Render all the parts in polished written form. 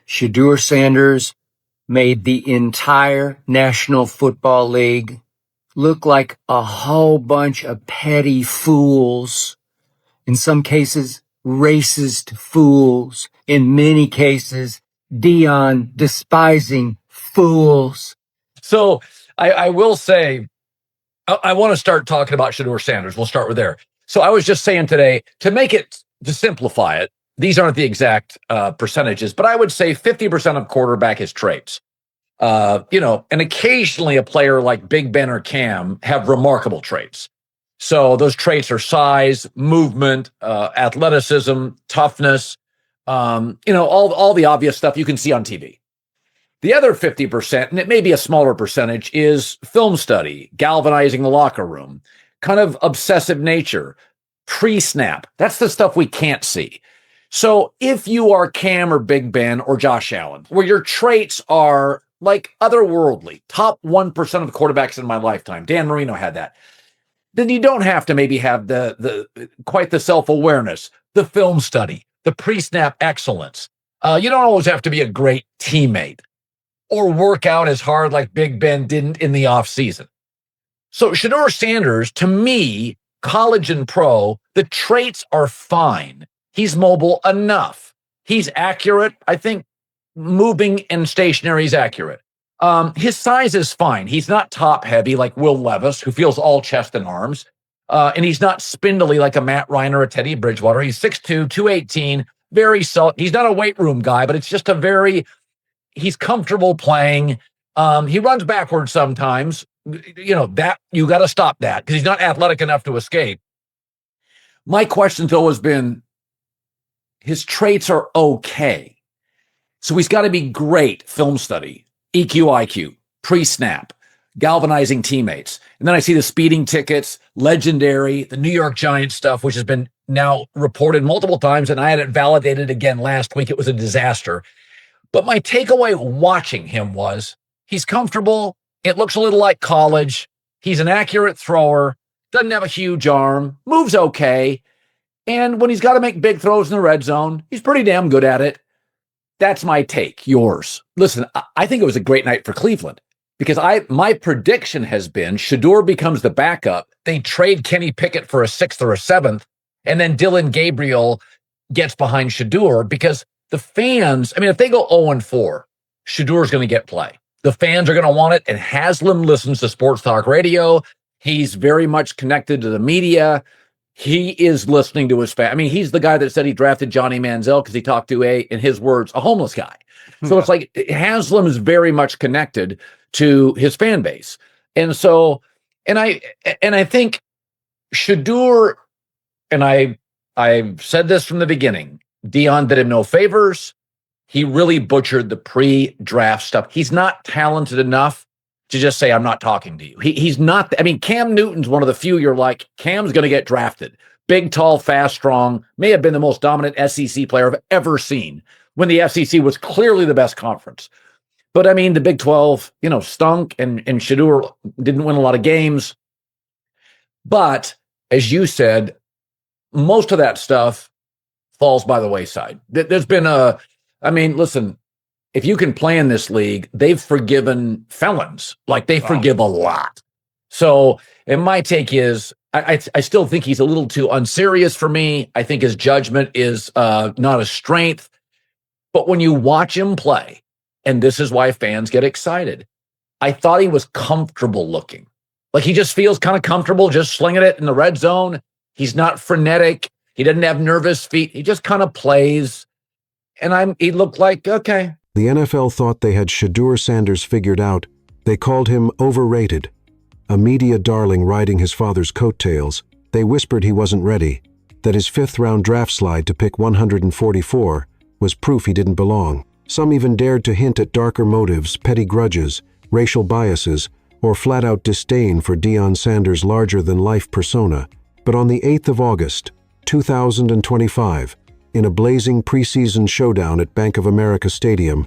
Shedeur Sanders made the entire National Football League look like a whole bunch of petty fools. In some cases, racist fools. In many cases, Deion despising fools. So I will say, I want to start talking about Shedeur Sanders. We'll start with there. So I was just saying today, to simplify it, these aren't the exact percentages, but I would say 50% of quarterback is traits. And occasionally a player like Big Ben or Cam have remarkable traits. So those traits are size, movement, athleticism, toughness, all the obvious stuff you can see on TV. The other 50%, and it may be a smaller percentage, is film study, galvanizing the locker room, kind of obsessive nature, pre-snap. That's the stuff we can't see. So if you are Cam or Big Ben or Josh Allen, where your traits are like otherworldly, top 1% of quarterbacks in my lifetime, Dan Marino had that, then you don't have to maybe have the quite the self-awareness, the film study, the pre-snap excellence. You don't always have to be a great teammate or work out as hard like Big Ben didn't in the offseason. So Shedeur Sanders, to me, college and pro, the traits are fine. He's mobile enough. He's accurate. I think moving and stationary is accurate. His size is fine. He's not top heavy like Will Levis, who feels all chest and arms. And he's not spindly like a Matt Ryan or a Teddy Bridgewater. He's 6'2", 218, very solid. He's not a weight room guy, but it's just he's comfortable playing. He runs backwards sometimes. That you got to stop that because he's not athletic enough to escape. My question's always been, his traits are okay. So he's got to be great film study, EQ, IQ, pre-snap, galvanizing teammates. And then I see the speeding tickets, legendary, the New York Giants stuff, which has been now reported multiple times, and I had it validated again last week. It was a disaster. But my takeaway watching him was he's comfortable. It looks a little like college. He's an accurate thrower, doesn't have a huge arm, moves okay. And when he's got to make big throws in the red zone, he's pretty damn good at it. That's my take. Yours. Listen, I think it was a great night for Cleveland because my prediction has been Shedeur becomes the backup. They trade Kenny Pickett for a 6th or a 7th, and then Dylan Gabriel gets behind Shedeur because the fans, if they go 0-4, Shedeur's going to get play. The fans are going to want it, and Haslam listens to sports talk radio. He's very much connected to the media. He is listening to his fan. He's the guy that said he drafted Johnny Manziel because he talked to in his words, a homeless guy. So it's like Haslam is very much connected to his fan base. And so, and I think Shedeur, and I've said this from the beginning, Deion did him no favors. He really butchered the pre-draft stuff. He's not talented enough to just say, I'm not talking to you. He's not. Cam Newton's one of the few you're like, Cam's going to get drafted. Big, tall, fast, strong, may have been the most dominant SEC player I've ever seen when the SEC was clearly the best conference. But the Big 12, stunk and Shedeur didn't win a lot of games. But as you said, most of that stuff falls by the wayside. There's been listen, if you can play in this league, they've forgiven felons. Like they forgive a lot. So, and my take is, I still think he's a little too unserious for me. I think his judgment is not a strength. But when you watch him play, and this is why fans get excited, I thought he was comfortable looking. Like he just feels kind of comfortable just slinging it in the red zone. He's not frenetic. He doesn't have nervous feet. He just kind of plays. And he looked like, okay. The NFL thought they had Shedeur Sanders figured out. They called him overrated. A media darling riding his father's coattails, they whispered he wasn't ready, that his 5th-round draft slide to pick 144 was proof he didn't belong. Some even dared to hint at darker motives, petty grudges, racial biases, or flat-out disdain for Deion Sanders' larger-than-life persona. But on the 8th of August, 2025, in a blazing preseason showdown at Bank of America Stadium,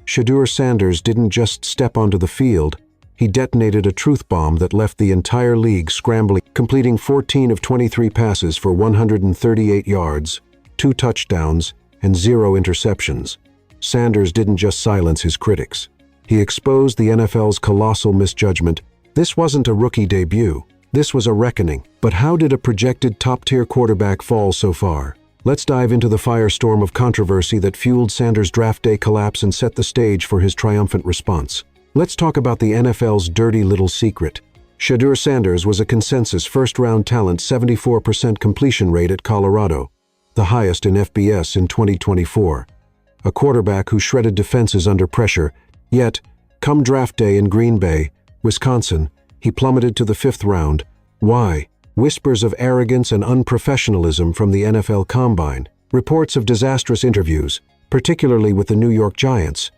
Shedeur Sanders didn't just step onto the field, he detonated a truth bomb that left the entire league scrambling, completing 14 of 23 passes for 138 yards, 2 touchdowns, and 0 interceptions. Sanders didn't just silence his critics. He exposed the NFL's colossal misjudgment. This wasn't a rookie debut. This was a reckoning. But how did a projected top-tier quarterback fall so far? Let's dive into the firestorm of controversy that fueled Sanders' draft day collapse and set the stage for his triumphant response. Let's talk about the NFL's dirty little secret. Shedeur Sanders was a consensus first-round talent, 74% completion rate at Colorado, the highest in FBS in 2024. A quarterback who shredded defenses under pressure, yet, come draft day in Green Bay, Wisconsin, he plummeted to the 5th round. Why? Whispers of arrogance and unprofessionalism from the NFL Combine, reports of disastrous interviews, particularly with the New York Giants,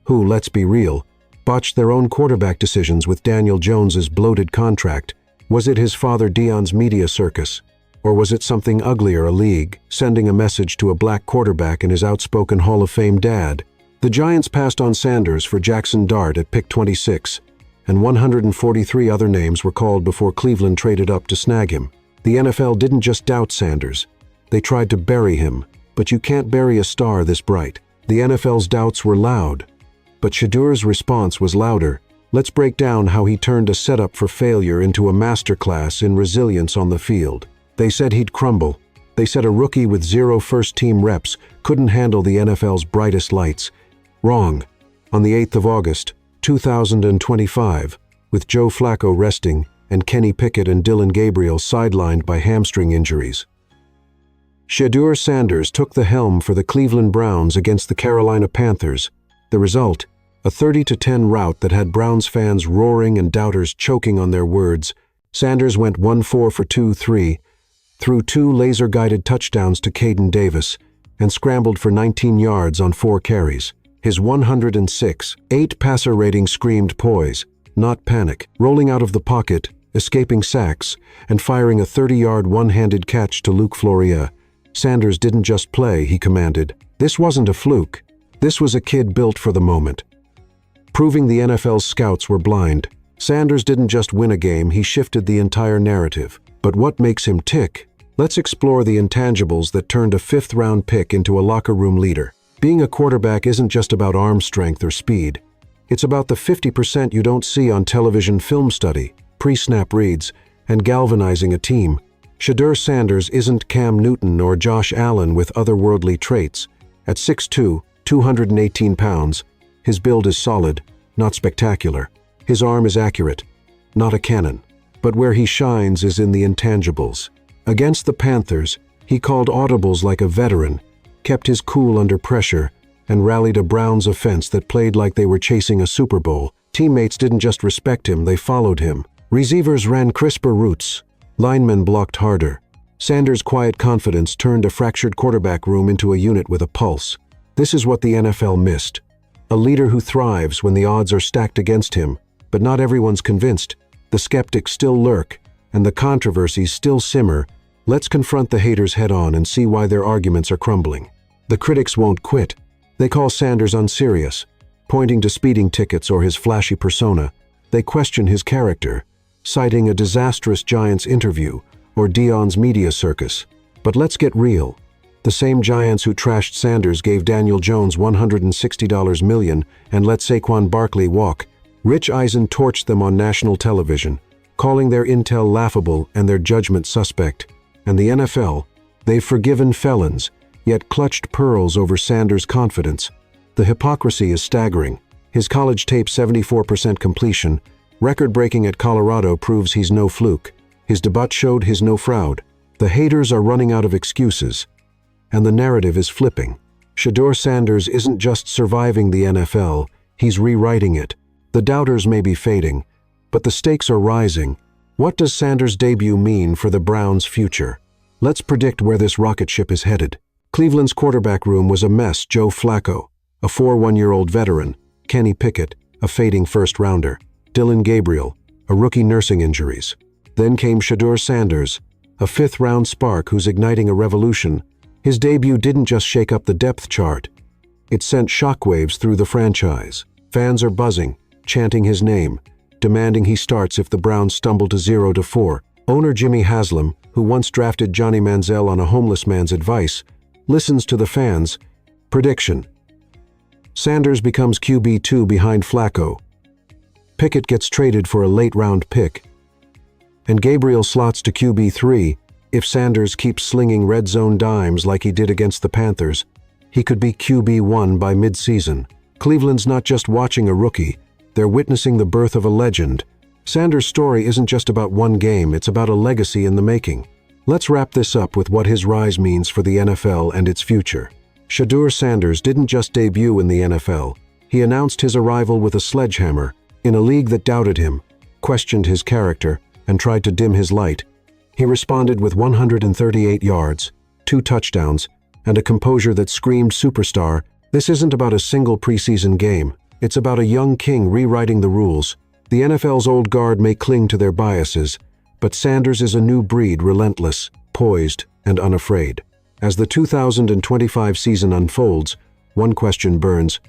who, let's be real, botched their own quarterback decisions with Daniel Jones's bloated contract. Was it his father Deion's media circus? Or was it something uglier, a league, sending a message to a black quarterback and his outspoken Hall of Fame dad? The Giants passed on Sanders for Jackson Dart at pick 26, and 143 other names were called before Cleveland traded up to snag him. The NFL didn't just doubt Sanders. They tried to bury him, but you can't bury a star this bright. The NFL's doubts were loud, but Shedeur's response was louder. Let's break down how he turned a setup for failure into a masterclass in resilience on the field. They said he'd crumble. They said a rookie with 0 first-team reps couldn't handle the NFL's brightest lights. Wrong. On the 8th of August, 2025, with Joe Flacco resting and Kenny Pickett and Dillon Gabriel sidelined by hamstring injuries, Shedeur Sanders took the helm for the Cleveland Browns against the Carolina Panthers. The result, a 30-10 rout that had Browns fans roaring and doubters choking on their words. Sanders went 1-4 for 2-3, threw 2 laser-guided touchdowns to Caden Davis, and scrambled for 19 yards on 4 carries. His 106.8 passer rating screamed poise, not panic, rolling out of the pocket, escaping sacks, and firing a 30-yard one-handed catch to Luke Floria. Sanders didn't just play, he commanded. This wasn't a fluke. This was a kid built for the moment. Proving the NFL's scouts were blind, Sanders didn't just win a game, he shifted the entire narrative. But what makes him tick? Let's explore the intangibles that turned a 5th-round pick into a locker room leader. Being a quarterback isn't just about arm strength or speed. It's about the 50% you don't see on television film study, pre-snap reads, and galvanizing a team. Shedeur Sanders isn't Cam Newton or Josh Allen with otherworldly traits. At 6'2", 218 pounds, his build is solid, not spectacular. His arm is accurate, not a cannon. But where he shines is in the intangibles. Against the Panthers, he called audibles like a veteran, kept his cool under pressure, and rallied a Browns offense that played like they were chasing a Super Bowl. Teammates didn't just respect him, they followed him. Receivers ran crisper routes. Linemen blocked harder. Sanders' quiet confidence turned a fractured quarterback room into a unit with a pulse. This is what the NFL missed. A leader who thrives when the odds are stacked against him, but not everyone's convinced. The skeptics still lurk, and the controversies still simmer. Let's confront the haters head-on and see why their arguments are crumbling. The critics won't quit. They call Sanders unserious, pointing to speeding tickets or his flashy persona. They question his character, citing a disastrous Giants interview or Deion's media circus. But let's get real. The same Giants who trashed Sanders gave Daniel Jones $160 million and let Saquon Barkley walk. Rich Eisen torched them on national television, calling their intel laughable and their judgment suspect. And the NFL, they've forgiven felons, yet clutched pearls over Sanders' confidence. The hypocrisy is staggering. His college tape 74% completion, record-breaking at Colorado, proves he's no fluke. His debut showed he's no fraud. The haters are running out of excuses, and the narrative is flipping. Shedeur Sanders isn't just surviving the NFL, he's rewriting it. The doubters may be fading, but the stakes are rising. What does Sanders' debut mean for the Browns' future? Let's predict where this rocket ship is headed. Cleveland's quarterback room was a mess. Joe Flacco, a 41-year-old veteran. Kenny Pickett, a fading first-rounder. Dillon Gabriel, a rookie nursing injuries. Then came Shedeur Sanders, a 5th-round spark who's igniting a revolution. His debut didn't just shake up the depth chart. It sent shockwaves through the franchise. Fans are buzzing, chanting his name, demanding he starts if the Browns stumble to 0-4. Owner Jimmy Haslam, who once drafted Johnny Manziel on a homeless man's advice, listens to the fans. Prediction: Sanders becomes QB2 behind Flacco. Pickett gets traded for a late-round pick. And Gabriel slots to QB3. If Sanders keeps slinging red zone dimes like he did against the Panthers, he could be QB1 by mid-season. Cleveland's not just watching a rookie, they're witnessing the birth of a legend. Sanders' story isn't just about one game, it's about a legacy in the making. Let's wrap this up with what his rise means for the NFL and its future. Shedeur Sanders didn't just debut in the NFL. He announced his arrival with a sledgehammer, in a league that doubted him, questioned his character, and tried to dim his light. He responded with 138 yards, 2 touchdowns, and a composure that screamed superstar. This isn't about a single preseason game. It's about a young king rewriting the rules. The NFL's old guard may cling to their biases, but Sanders is a new breed, relentless, poised, and unafraid. As the 2025 season unfolds, one question burns: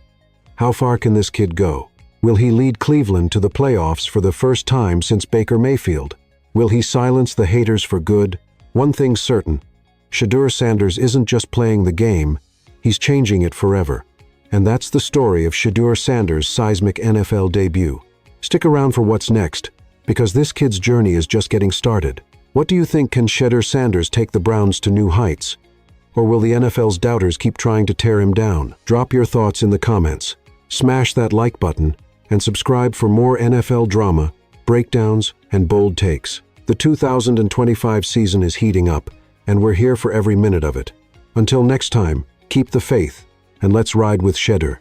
how far can this kid go? Will he lead Cleveland to the playoffs for the first time since Baker Mayfield? Will he silence the haters for good? One thing's certain: Shedeur Sanders isn't just playing the game, he's changing it forever. And that's the story of Shedeur Sanders' seismic NFL debut. Stick around for what's next, because this kid's journey is just getting started. What do you think? Can Shedeur Sanders take the Browns to new heights? Or will the NFL's doubters keep trying to tear him down? Drop your thoughts in the comments. Smash that like button and subscribe for more NFL drama, breakdowns, and bold takes. The 2025 season is heating up, and we're here for every minute of it. Until next time, keep the faith, and let's ride with Shedeur.